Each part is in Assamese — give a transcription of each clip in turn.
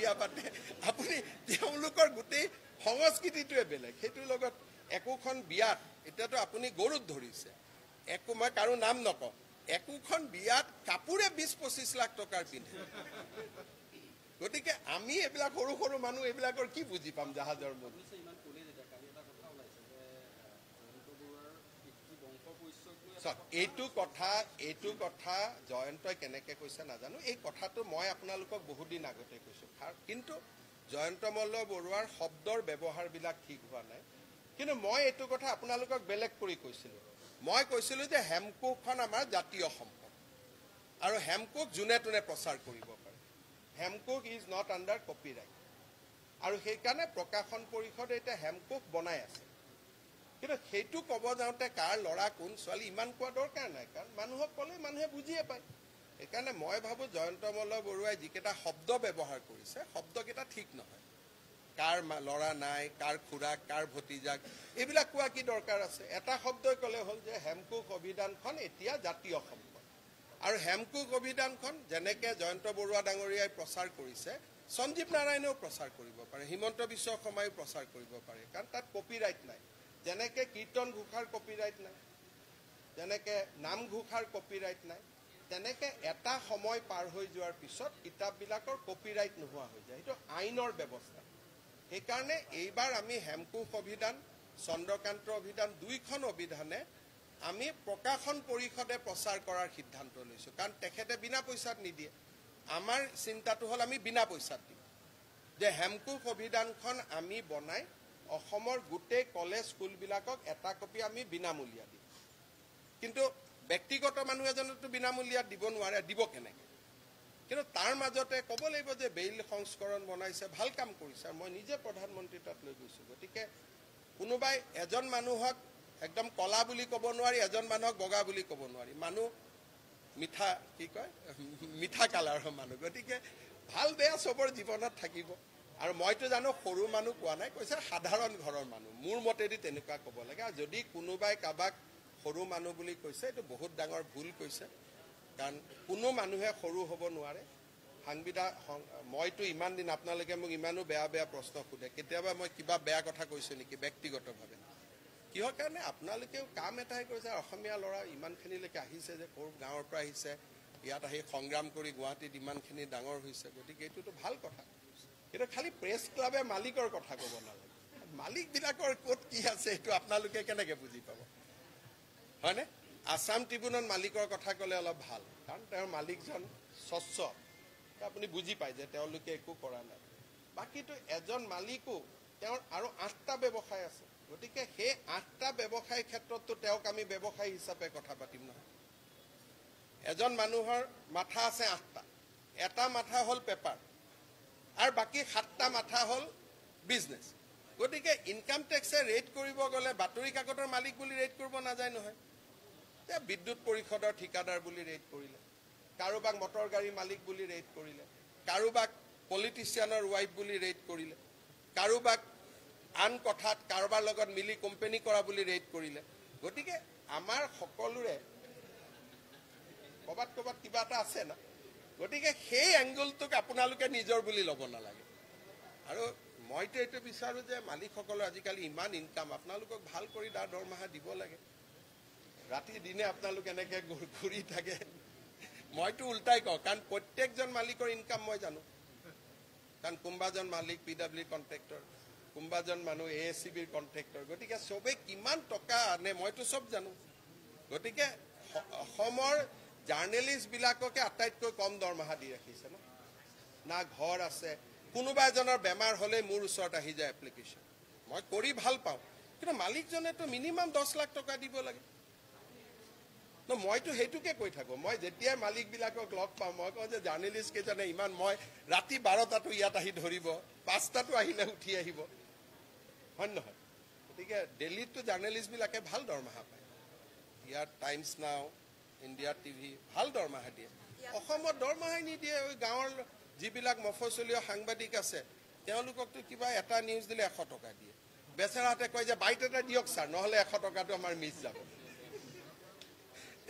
বিয়া পাতে আপুনি তেওঁলোকৰ গোটেই সংস্কৃতিটোৱে বেলেগ সেইটোৰ লগত একোখন বিয়াত এতিয়াতো আপুনি গৰুত ধৰিছে একো মই কাৰো নাম নকওঁ একোখন বিয়াত কাপোৰে 20-25 লাখ টকাৰ পিন্ধে গতিকে আমি এইবিলাক সৰু সৰু মানুহ এইবিলাকৰ কি বুজি পাম জাহাজৰ মত এইটো কথা জয়ন্তই কেনেকৈ কৈছে নাজানো এই কথাটো মই আপোনালোকক বহুত দিন আগতে কৈছোঁ কিন্তু জয়ন্ত মল্ল বৰুৱাৰ শব্দৰ ব্যৱহাৰবিলাক ঠিক হোৱা নাই কিন্তু মই এইটো কথা আপোনালোকক বেলেগ কৰি কৈছিলোঁ মই কৈছিলোঁ যে হেমকোখন আমাৰ জাতীয় সম্পদ আৰু হেমকোক যোনে তোনে প্ৰচাৰ কৰিব পাৰে হেমকোক ইজ নট আণ্ডাৰ কপিৰাইট আৰু সেইকাৰণে প্ৰকাশন পৰিষদে এতিয়া হেমকোক বনাই আছে কিন্তু সেইটো ক'ব যাওঁতে কাৰ ল'ৰা কোন ছোৱালী ইমান কোৱা দৰকাৰ নাই কাৰণ মানুহক ক'লে মানুহে বুজিয়ে পায় সেইকাৰণে মই ভাবোঁ জয়ন্ত মল্ল বৰুৱাই যিকেইটা শব্দ ব্যৱহাৰ কৰিছে শব্দকেইটা ঠিক নহয় কাৰ ল'ৰা নাই কাৰ খুৰাক কাৰ ভতিজাক এইবিলাক কোৱা কি দৰকাৰ আছে এটা শব্দই ক'লে হ'ল যে হেমকোক অভিধানখন এতিয়া জাতীয় সম্পদ আৰু হেমকোক অভিধানখন যেনেকৈ জয়ন্ত বৰুৱা ডাঙৰীয়াই প্ৰচাৰ কৰিছে সঞ্জীৱ নাৰায়ণেও প্ৰচাৰ কৰিব পাৰে হিমন্ত বিশ্ব শৰ্মায়ো প্ৰচাৰ কৰিব পাৰে কাৰণ তাত কপিৰাইট নাই যেনেকৈ কীৰ্তন ঘোষাৰ কপিৰাইট নাই যেনেকৈ নামঘোষাৰ কপিৰাইট নাই তেনেকৈ এটা সময় পাৰ হৈ যোৱাৰ পিছত কিতাপবিলাকৰ কপিৰাইট নোহোৱা হৈ যায় সেইটো আইনৰ ব্যৱস্থা সেইকাৰণে এইবাৰ আমি হেমকোষ অভিধান চন্দ্ৰকান্ত অভিধান দুইখন অভিধানে আমি প্ৰকাশন পৰিষদে প্ৰচাৰ কৰাৰ সিদ্ধান্ত লৈছোঁ কাৰণ তেখেতে বিনা পইচাত নিদিয়ে আমাৰ চিন্তাটো হ'ল আমি বিনা পইচাত দিম যে হেমকোষ অভিধানখন আমি বনাই অসমৰ গোটেই কলেজ স্কুলবিলাকক এটা কপি আমি বিনামূলীয়া দিম কিন্তু ব্যক্তিগত মানুহ এজনেতো বিনামূলীয়াত দিব নোৱাৰে দিব কেনেকৈ কিন্তু তাৰ মাজতে ক'ব লাগিব যে বেইল সংস্কৰণ বনাইছে ভাল কাম কৰিছে আৰু মই নিজে প্ৰধানমন্ত্ৰী তাত লৈ গৈছোঁ গতিকে কোনোবাই এজন মানুহক একদম কলা বুলি ক'ব নোৱাৰি এজন মানুহক বগা বুলি ক'ব নোৱাৰি মানুহ মিঠা কি কয় মিঠা কালাৰৰ মানুহ গতিকে ভাল বেয়া চবৰ জীৱনত থাকিব আৰু মইতো জানো সৰু মানুহ কোৱা নাই কৈছে সাধাৰণ ঘৰৰ মানুহ মোৰ মতেদি তেনেকুৱা ক'ব লাগে আৰু যদি কোনোবাই কাৰোবাক সৰু মানুহ বুলি কৈছে এইটো বহুত ডাঙৰ ভুল কৈছে কাৰণ কোনো মানুহে সৰু হ'ব নোৱাৰে মইতো ইমান দিন আপোনালোকে মোক ইমানো বেয়া বেয়া প্ৰশ্ন সোধে কেতিয়াবা মই কিবা বেয়া কথা কৈছোঁ নেকি ব্যক্তিগতভাৱে কিহৰ কাৰণে আপোনালোকেও কাম এটাই কৰিছে অসমীয়া ল'ৰা ইমানখিনিলৈকে আহিছে যে ক'ৰ গাঁৱৰ পৰা আহিছে ইয়াত আহি সংগ্ৰাম কৰি গুৱাহাটীত ইমানখিনি ডাঙৰ হৈছে গতিকে এইটোতো ভাল কথা কিন্তু খালি প্ৰেছ ক্লাবে মালিকৰ কথা ক'ব নালাগে মালিকবিলাকৰ ক'ত কি আছে এইটো আপোনালোকে কেনেকৈ বুজি পাব হয়নে আছাম ট্ৰিবিউনত মালিকৰ কথা ক'লে অলপ ভাল কাৰণ তেওঁৰ মালিকজন স্বচ্ছ আপুনি বুজি পায় যে তেওঁলোকে একো কৰা নাই বাকীটো এজন মালিকো তেওঁৰ আৰু 8টা ব্যৱসায় আছে গতিকে সেই 8টা ব্যৱসায় ক্ষেত্ৰততো তেওঁক আমি ব্যৱসায়ী হিচাপে কথা পাতিম নহয় এজন মানুহৰ মাথা আছে 8টা এটা মাথা হ'ল পেপাৰ আৰু বাকী 7টা মাথা হ'ল বিজনেছ গতিকে ইনকাম টেক্সে ৰেট কৰিব গ'লে বাতৰি কাকতৰ মালিক বুলি ৰেট কৰিব নাযায় নহয় বিদ্যুৎ পৰিষদৰ ঠিকাদাৰ বুলি ৰেট কৰিলে কাৰোবাক মটৰ গাড়ীৰ মালিক বুলি ৰেট কৰিলে কাৰোবাক পলিটিচিয়ানৰ ৱাইফ বুলি ৰেট কৰিলে কাৰোবাক আন কথাত কাৰোবাৰ লগত মিলি কোম্পানী কৰা বুলি ৰেট কৰিলে গতিকে আমাৰ সকলোৰে ক'ৰবাত ক'ৰবাত কিবা এটা আছে না গতিকে সেই এংগলটোক আপোনালোকে নিজৰ বুলি ল'ব নালাগে আৰু মইতো এইটো বিচাৰোঁ যে মালিকসকলৰ আজিকালি ইমান ইনকাম আপোনালোকক ভাল কৰি দৰমহা দিব লাগে ৰাতি দিনে আপোনালোক এনেকৈ ঘূৰি থাকে মইতো উল্টাই কওঁ কাৰণ প্ৰত্যেকজন মালিকৰ ইনকাম মই জানো কাৰণ কোনোবাজন মালিক PWD কণ্ট্ৰেক্টৰ কোনোবাজন মানুহ ASCBৰ কণ্ট্ৰেক্টৰ গতিকে চবেই কিমান টকা আনে মইতো চব জানো গতিকে অসমৰ জাৰ্নেলিষ্টবিলাককে আটাইতকৈ কম দৰমহা দি ৰাখিছে না ঘৰ আছে কোনোবা এজনৰ বেমাৰ হ'লে মোৰ ওচৰত আহি যায় এপ্লিকেশ্যন মই কৰি ভাল পাওঁ কিন্তু মালিকজনেতো মিনিমাম 10 লাখ টকা দিব লাগে মইতো সেইটোকে কৈ থাকোঁ মই যেতিয়াই মালিকবিলাকক লগ পাওঁ মই কওঁ যে জাৰ্নেলিষ্ট কেইজনে ইমান মই ৰাতি 12টাতো ইয়াত আহি ধৰিব 5টাতো আহিলে উঠি আহিব হয় নহয় গতিকে দিল্লীততো জাৰ্নেলিষ্টবিলাকে ভাল দৰমহা পায় ইয়াত টাইমছ নাও ইণ্ডিয়া টিভি ভাল দৰমহা দিয়ে অসমত দৰমহাই নিদিয়ে ওই গাঁৱৰ যিবিলাক মফচলীয় সাংবাদিক আছে তেওঁলোককতো কিবা এটা নিউজ দিলে 100 টকা দিয়ে বেচেৰাহঁতে কয় যে বাইট এটা দিয়ক ছাৰ নহ'লে 100 টকাটো আমাৰ মিছ যাব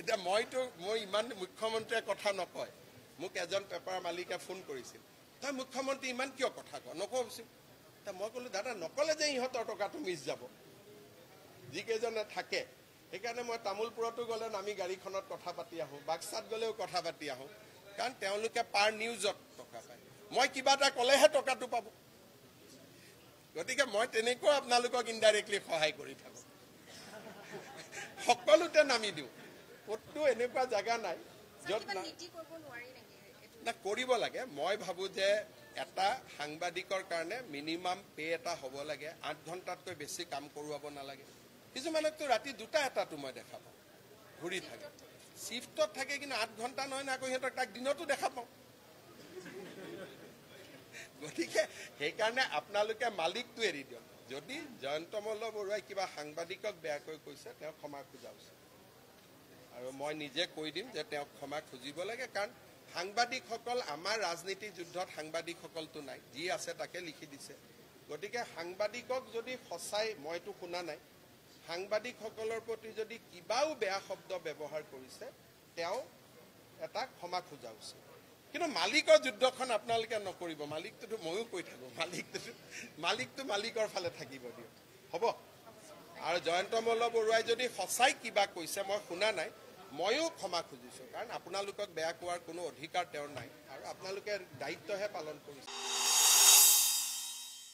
এতিয়া মই ইমান মুখ্যমন্ত্ৰীয়ে কথা নকয় মোক এজন পেপাৰ মালিকে ফোন কৰিছিল তই মুখ্যমন্ত্ৰী ইমান কিয় কথা ক নকবচোন মই ক'লো দাদা নকলে যে ইহঁতৰ টকাটো মিছ যাব যিকেইজনে থাকে সেইকাৰণে মই তামোলপুৰতো গ'লে নামি গাড়ীখনত কথা পাতি আহোঁ বাক্সাত গ'লেও কথা পাতি আহোঁ কাৰণ তেওঁলোকে পাৰ নিউজত টকা পায় মই কিবা এটা ক'লেহে টকাটো পাব গতিকে মই তেনেকুৱা আপোনালোকক ইনডাইৰেক্টলি সহায় কৰি থাকোঁ সকলোতে নামি দিওঁ ক'তো এনেকুৱা জাগা নাই য'ত না কৰিব লাগে মই ভাবোঁ যে এটা সাংবাদিকৰ কাৰণে মিনিমাম পে এটা হ'ব লাগে 8 ঘণ্টাতকৈ বেছি কাম কৰোৱাব নালাগে কিছুমানকতো ৰাতি 2টা 1টাতো মই দেখা পাওঁ ঘূৰি থাকে শিফ্টত থাকে কিন্তু 8 ঘণ্টা নহয় না আকৌ সিহঁতক তাক দিনতো দেখা পাওঁ গতিকে সেইকাৰণে আপোনালোকে মালিকটো এৰি দিয়ক যদি জয়ন্ত মল্ল বৰুৱাই কিবা সাংবাদিকক বেয়াকৈ কৈছে তেওঁ ক্ষমা খোজা উচিত আৰু মই নিজে কৈ দিম যে তেওঁ ক্ষমা খুজিব লাগে কাৰণ সাংবাদিকসকল আমাৰ ৰাজনীতি যুদ্ধত সাংবাদিকসকলতো নাই যি আছে তাকে লিখি দিছে গতিকে সাংবাদিকক যদি সঁচাই মইতো শুনা নাই সাংবাদিকসকলৰ প্ৰতি যদি কিবাও বেয়া শব্দ ব্যৱহাৰ কৰিছে তেওঁ এটা ক্ষমা খোজা উচিত কিন্তু মালিকৰ যুদ্ধখন আপোনালোকে নকৰিব মালিকটোতো ময়ো কৈ থাকোঁ মালিকটো মালিকৰ ফালে থাকিব দিয়ক হ'ব আৰু জয়ন্ত মল্ল বৰুৱাই যদি সঁচাই কিবা কৈছে মই শুনা নাই ময়ো ক্ষমা খুজিছোঁ কাৰণ আপোনালোকক বেয়া কোৱাৰ কোনো অধিকাৰ তেওঁৰ নাই আৰু আপোনালোকে দায়িত্বহে পালন কৰিছে